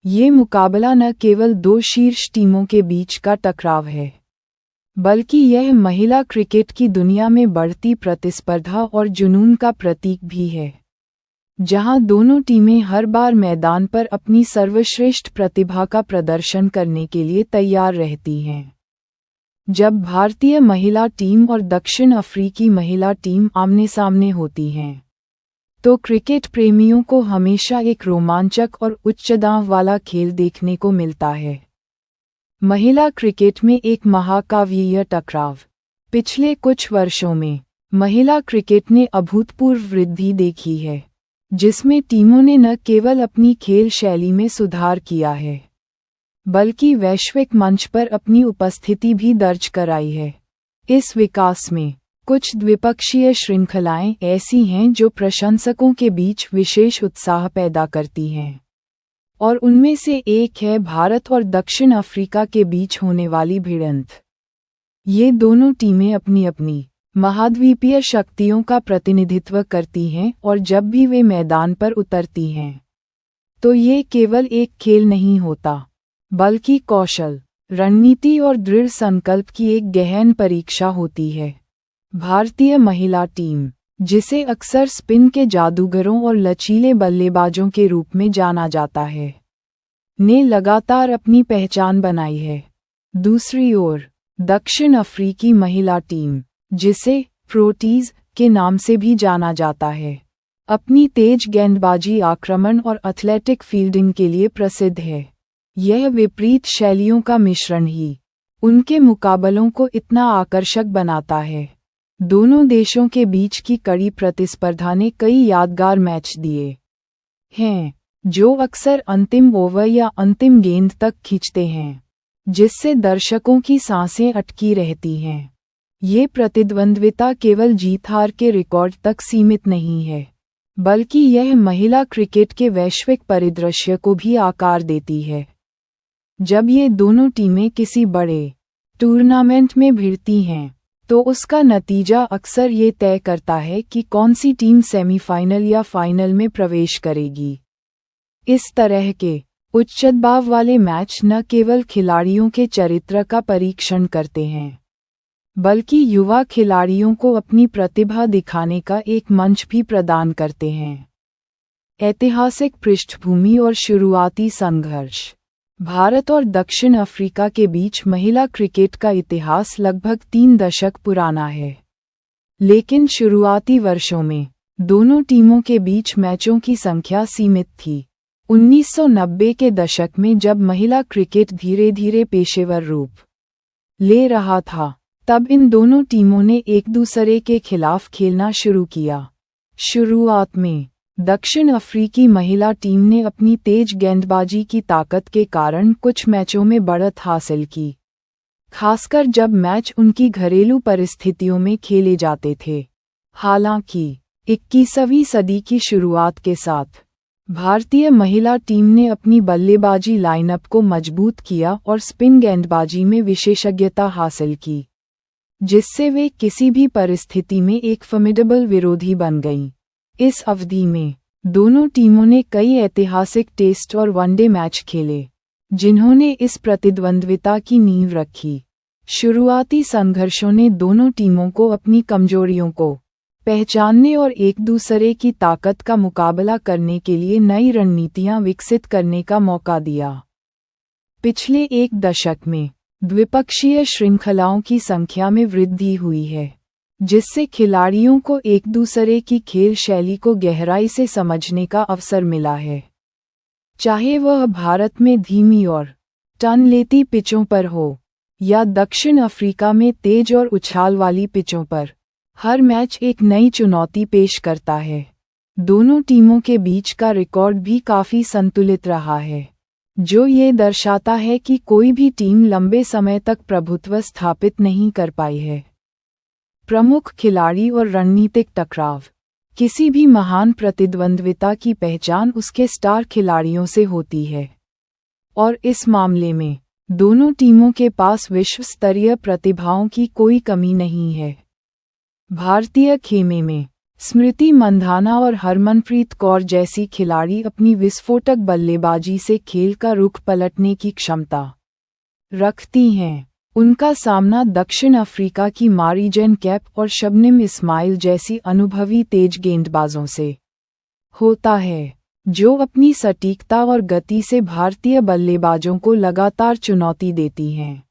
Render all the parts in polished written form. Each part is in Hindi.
ये मुकाबला न केवल दो शीर्ष टीमों के बीच का टकराव है, बल्कि यह महिला क्रिकेट की दुनिया में बढ़ती प्रतिस्पर्धा और जुनून का प्रतीक भी है, जहां दोनों टीमें हर बार मैदान पर अपनी सर्वश्रेष्ठ प्रतिभा का प्रदर्शन करने के लिए तैयार रहती हैं। जब भारतीय महिला टीम और दक्षिण अफ्रीकी महिला टीम आमने-सामने होती हैं, तो क्रिकेट प्रेमियों को हमेशा एक रोमांचक और उच्च दांव वाला खेल देखने को मिलता है। महिला क्रिकेट में एक महाकाव्यीय टकराव। पिछले कुछ वर्षों में महिला क्रिकेट ने अभूतपूर्व वृद्धि देखी है, जिसमें टीमों ने न केवल अपनी खेल शैली में सुधार किया है, बल्कि वैश्विक मंच पर अपनी उपस्थिति भी दर्ज कराई है। इस विकास में कुछ द्विपक्षीय श्रृंखलाएं ऐसी हैं जो प्रशंसकों के बीच विशेष उत्साह पैदा करती हैं, और उनमें से एक है भारत और दक्षिण अफ्रीका के बीच होने वाली भिड़ंत। ये दोनों टीमें अपनी अपनी महाद्वीपीय शक्तियों का प्रतिनिधित्व करती हैं, और जब भी वे मैदान पर उतरती हैं, तो ये केवल एक खेल नहीं होता, बल्कि कौशल, रणनीति और दृढ़ संकल्प की एक गहन परीक्षा होती है। भारतीय महिला टीम, जिसे अक्सर स्पिन के जादूगरों और लचीले बल्लेबाजों के रूप में जाना जाता है, ने लगातार अपनी पहचान बनाई है। दूसरी ओर दक्षिण अफ्रीकी महिला टीम, जिसे प्रोटीज के नाम से भी जाना जाता है, अपनी तेज गेंदबाजी, आक्रमण और एथलेटिक फील्डिंग के लिए प्रसिद्ध है। यह विपरीत शैलियों का मिश्रण ही उनके मुकाबलों को इतना आकर्षक बनाता है। दोनों देशों के बीच की कड़ी प्रतिस्पर्धा ने कई यादगार मैच दिए हैं, जो अक्सर अंतिम ओवर या अंतिम गेंद तक खींचते हैं, जिससे दर्शकों की सांसें अटकी रहती हैं। ये प्रतिद्वंद्विता केवल जीत-हार के रिकॉर्ड तक सीमित नहीं है, बल्कि यह महिला क्रिकेट के वैश्विक परिदृश्य को भी आकार देती है। जब ये दोनों टीमें किसी बड़े टूर्नामेंट में भिड़ती हैं, तो उसका नतीजा अक्सर ये तय करता है कि कौन सी टीम सेमीफाइनल या फाइनल में प्रवेश करेगी। इस तरह के उच्च दबाव वाले मैच न केवल खिलाड़ियों के चरित्र का परीक्षण करते हैं, बल्कि युवा खिलाड़ियों को अपनी प्रतिभा दिखाने का एक मंच भी प्रदान करते हैं। ऐतिहासिक पृष्ठभूमि और शुरुआती संघर्ष। भारत और दक्षिण अफ्रीका के बीच महिला क्रिकेट का इतिहास लगभग 3 दशक पुराना है, लेकिन शुरुआती वर्षों में दोनों टीमों के बीच मैचों की संख्या सीमित थी। 1990 के दशक में जब महिला क्रिकेट धीरे धीरे पेशेवर रूप ले रहा था, तब इन दोनों टीमों ने एक दूसरे के खिलाफ खेलना शुरू किया। शुरुआत में दक्षिण अफ्रीकी महिला टीम ने अपनी तेज गेंदबाजी की ताकत के कारण कुछ मैचों में बढ़त हासिल की, खासकर जब मैच उनकी घरेलू परिस्थितियों में खेले जाते थे। हालांकि 21वीं सदी की शुरुआत के साथ भारतीय महिला टीम ने अपनी बल्लेबाजी लाइनअप को मजबूत किया और स्पिन गेंदबाजी में विशेषज्ञता हासिल की, जिससे वे किसी भी परिस्थिति में एक फॉर्मिडेबल विरोधी बन गईं। इस अवधि में दोनों टीमों ने कई ऐतिहासिक टेस्ट और वनडे मैच खेले, जिन्होंने इस प्रतिद्वंद्विता की नींव रखी। शुरुआती संघर्षों ने दोनों टीमों को अपनी कमजोरियों को पहचानने और एक दूसरे की ताकत का मुकाबला करने के लिए नई रणनीतियां विकसित करने का मौका दिया। पिछले एक दशक में द्विपक्षीय श्रृंखलाओं की संख्या में वृद्धि हुई है, जिससे खिलाड़ियों को एक दूसरे की खेल शैली को गहराई से समझने का अवसर मिला है। चाहे वह भारत में धीमी और टर्न लेती पिचों पर हो, या दक्षिण अफ्रीका में तेज और उछाल वाली पिचों पर, हर मैच एक नई चुनौती पेश करता है। दोनों टीमों के बीच का रिकॉर्ड भी काफी संतुलित रहा है, जो ये दर्शाता है कि कोई भी टीम लंबे समय तक प्रभुत्व स्थापित नहीं कर पाई है। प्रमुख खिलाड़ी और रणनीतिक टकराव। किसी भी महान प्रतिद्वंद्विता की पहचान उसके स्टार खिलाड़ियों से होती है, और इस मामले में दोनों टीमों के पास विश्व स्तरीय प्रतिभाओं की कोई कमी नहीं है। भारतीय खेमे में स्मृति मंधाना और हरमनप्रीत कौर जैसी खिलाड़ी अपनी विस्फोटक बल्लेबाजी से खेल का रुख पलटने की क्षमता रखती हैं। उनका सामना दक्षिण अफ्रीका की मारीजन कैप और शबनम इस्माइल जैसी अनुभवी तेज गेंदबाजों से होता है, जो अपनी सटीकता और गति से भारतीय बल्लेबाजों को लगातार चुनौती देती हैं।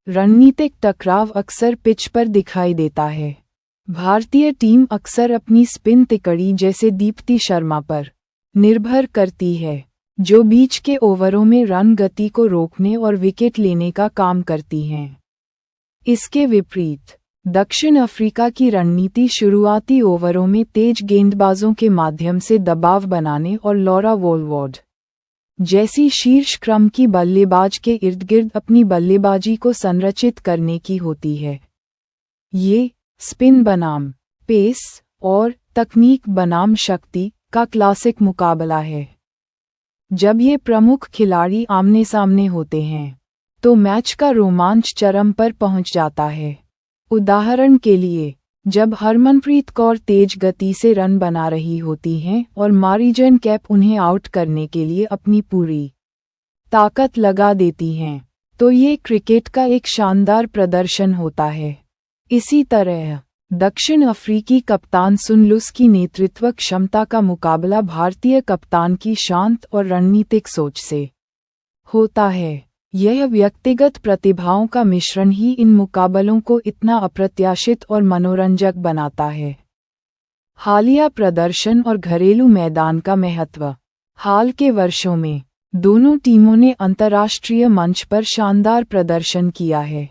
रणनीतिक टकराव अक्सर पिच पर दिखाई देता है। भारतीय टीम अक्सर अपनी स्पिन तिकड़ी जैसे दीप्ति शर्मा पर निर्भर करती है, जो बीच के ओवरों में रन गति को रोकने और विकेट लेने का काम करती हैं। इसके विपरीत दक्षिण अफ्रीका की रणनीति शुरुआती ओवरों में तेज गेंदबाजों के माध्यम से दबाव बनाने और लॉरा वोलवॉर्ड जैसी शीर्ष क्रम की बल्लेबाज के इर्दगिर्द अपनी बल्लेबाजी को संरचित करने की होती है। ये स्पिन बनाम पेस और तकनीक बनाम शक्ति का क्लासिक मुकाबला है। जब ये प्रमुख खिलाड़ी आमने सामने होते हैं, तो मैच का रोमांच चरम पर पहुंच जाता है। उदाहरण के लिए, जब हरमनप्रीत कौर तेज गति से रन बना रही होती हैं और मारीजन कैप उन्हें आउट करने के लिए अपनी पूरी ताकत लगा देती हैं, तो ये क्रिकेट का एक शानदार प्रदर्शन होता है। इसी तरह दक्षिण अफ्रीकी कप्तान सुनलुस की नेतृत्व क्षमता का मुकाबला भारतीय कप्तान की शांत और रणनीतिक सोच से होता है। यह व्यक्तिगत प्रतिभाओं का मिश्रण ही इन मुकाबलों को इतना अप्रत्याशित और मनोरंजक बनाता है। हालिया प्रदर्शन और घरेलू मैदान का महत्व। हाल के वर्षों में दोनों टीमों ने अंतर्राष्ट्रीय मंच पर शानदार प्रदर्शन किया है।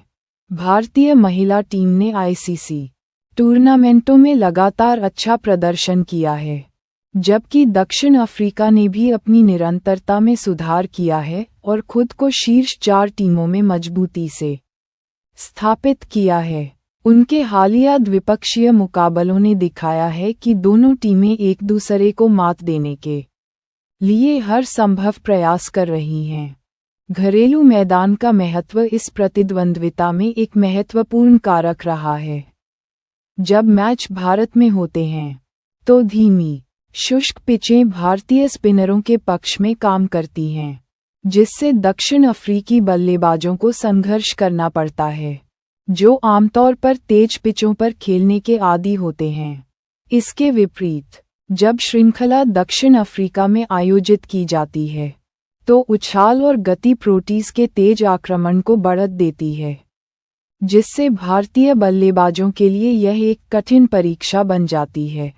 भारतीय महिला टीम ने आईसीसी टूर्नामेंटों में लगातार अच्छा प्रदर्शन किया है, जबकि दक्षिण अफ्रीका ने भी अपनी निरंतरता में सुधार किया है और खुद को शीर्ष 4 टीमों में मजबूती से स्थापित किया है। उनके हालिया द्विपक्षीय मुकाबलों ने दिखाया है कि दोनों टीमें एक दूसरे को मात देने के लिए हर संभव प्रयास कर रही हैं। घरेलू मैदान का महत्व इस प्रतिद्वंद्विता में एक महत्वपूर्ण कारक रहा है। जब मैच भारत में होते हैं, तो धीमी, शुष्क पिचें भारतीय स्पिनरों के पक्ष में काम करती हैं, जिससे दक्षिण अफ्रीकी बल्लेबाजों को संघर्ष करना पड़ता है, जो आमतौर पर तेज पिचों पर खेलने के आदी होते हैं। इसके विपरीत, जब श्रृंखला दक्षिण अफ्रीका में आयोजित की जाती है, तो उछाल और गति प्रोटीज के तेज आक्रमण को बढ़त देती है, जिससे भारतीय बल्लेबाजों के लिए यह एक कठिन परीक्षा बन जाती है।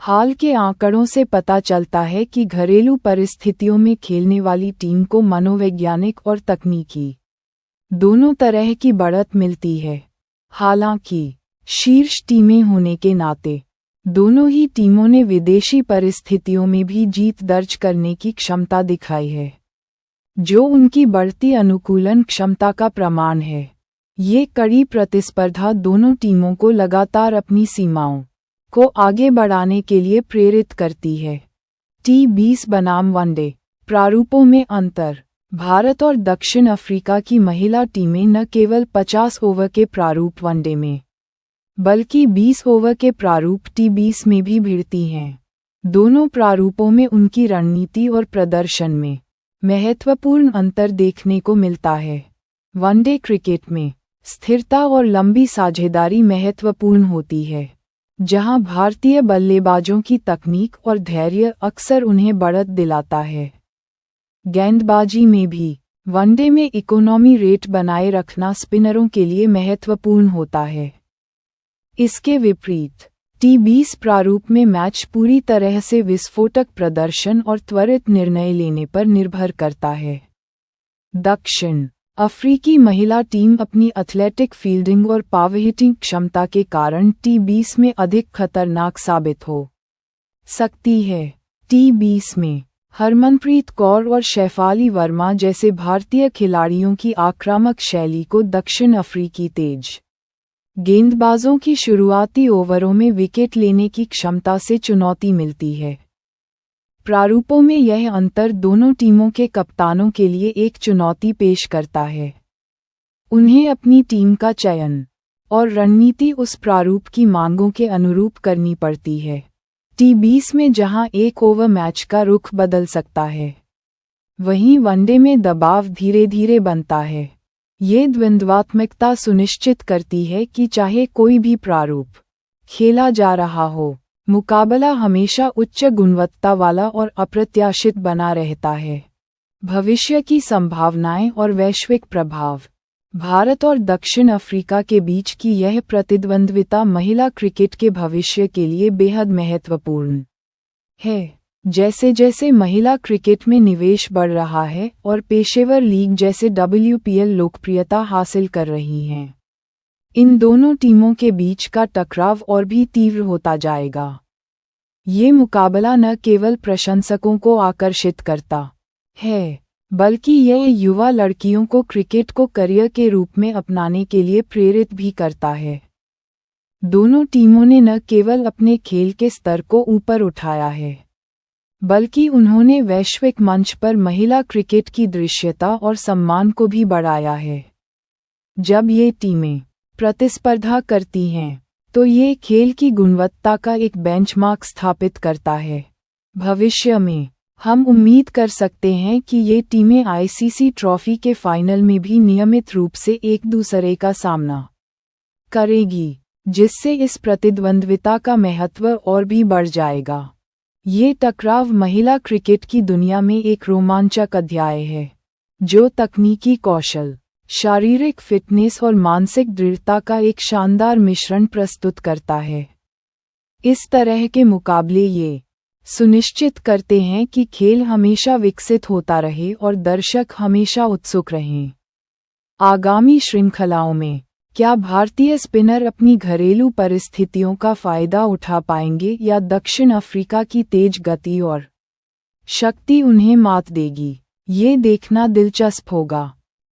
हाल के आंकड़ों से पता चलता है कि घरेलू परिस्थितियों में खेलने वाली टीम को मनोवैज्ञानिक और तकनीकी दोनों तरह की बढ़त मिलती है। हालांकि शीर्ष टीमें होने के नाते दोनों ही टीमों ने विदेशी परिस्थितियों में भी जीत दर्ज करने की क्षमता दिखाई है, जो उनकी बढ़ती अनुकूलन क्षमता का प्रमाण है। ये कड़ी प्रतिस्पर्धा दोनों टीमों को लगातार अपनी सीमाओं को आगे बढ़ाने के लिए प्रेरित करती है। T20 बनाम वनडे प्रारूपों में अंतर। भारत और दक्षिण अफ्रीका की महिला टीमें न केवल 50 ओवर के प्रारूप वनडे में, बल्कि 20 ओवर के प्रारूप T20 में भी भिड़ती हैं। दोनों प्रारूपों में उनकी रणनीति और प्रदर्शन में महत्वपूर्ण अंतर देखने को मिलता है। वनडे क्रिकेट में स्थिरता और लंबी साझेदारी महत्वपूर्ण होती है, जहां भारतीय बल्लेबाजों की तकनीक और धैर्य अक्सर उन्हें बढ़त दिलाता है। गेंदबाजी में भी वनडे में इकोनॉमी रेट बनाए रखना स्पिनरों के लिए महत्वपूर्ण होता है। इसके विपरीत T20 प्रारूप में मैच पूरी तरह से विस्फोटक प्रदर्शन और त्वरित निर्णय लेने पर निर्भर करता है। दक्षिण अफ्रीकी महिला टीम अपनी एथलेटिक फील्डिंग और पावरहिटिंग क्षमता के कारण T20 में अधिक खतरनाक साबित हो सकती है। T20 में हरमनप्रीत कौर और शेफाली वर्मा जैसे भारतीय खिलाड़ियों की आक्रामक शैली को दक्षिण अफ्रीकी तेज गेंदबाजों की शुरुआती ओवरों में विकेट लेने की क्षमता से चुनौती मिलती है। प्रारूपों में यह अंतर दोनों टीमों के कप्तानों के लिए एक चुनौती पेश करता है। उन्हें अपनी टीम का चयन और रणनीति उस प्रारूप की मांगों के अनुरूप करनी पड़ती है। T20 में जहां एक ओवर मैच का रुख बदल सकता है, वहीं वनडे में दबाव धीरे धीरे बनता है। ये द्वंद्वात्मकता सुनिश्चित करती है कि चाहे कोई भी प्रारूप खेला जा रहा हो, मुकाबला हमेशा उच्च गुणवत्ता वाला और अप्रत्याशित बना रहता है। भविष्य की संभावनाएं और वैश्विक प्रभाव। भारत और दक्षिण अफ्रीका के बीच की यह प्रतिद्वंद्विता महिला क्रिकेट के भविष्य के लिए बेहद महत्वपूर्ण है। जैसे जैसे महिला क्रिकेट में निवेश बढ़ रहा है और पेशेवर लीग जैसे WPL लोकप्रियता हासिल कर रही हैं, इन दोनों टीमों के बीच का टकराव और भी तीव्र होता जाएगा। ये मुकाबला न केवल प्रशंसकों को आकर्षित करता है, बल्कि यह युवा लड़कियों को क्रिकेट को करियर के रूप में अपनाने के लिए प्रेरित भी करता है। दोनों टीमों ने न केवल अपने खेल के स्तर को ऊपर उठाया है, बल्कि उन्होंने वैश्विक मंच पर महिला क्रिकेट की दृश्यता और सम्मान को भी बढ़ाया है। जब ये टीमें प्रतिस्पर्धा करती हैं, तो ये खेल की गुणवत्ता का एक बेंचमार्क स्थापित करता है। भविष्य में हम उम्मीद कर सकते हैं कि ये टीमें ICC ट्रॉफी के फाइनल में भी नियमित रूप से एक दूसरे का सामना करेगी, जिससे इस प्रतिद्वंद्विता का महत्व और भी बढ़ जाएगा। ये टकराव महिला क्रिकेट की दुनिया में एक रोमांचक अध्याय है, जो तकनीकी कौशल, शारीरिक फिटनेस और मानसिक दृढ़ता का एक शानदार मिश्रण प्रस्तुत करता है। इस तरह के मुकाबले ये सुनिश्चित करते हैं कि खेल हमेशा विकसित होता रहे और दर्शक हमेशा उत्सुक रहें। आगामी श्रृंखलाओं में क्या भारतीय स्पिनर अपनी घरेलू परिस्थितियों का फायदा उठा पाएंगे या दक्षिण अफ्रीका की तेज गति और शक्ति उन्हें मात देगी? ये देखना दिलचस्प होगा।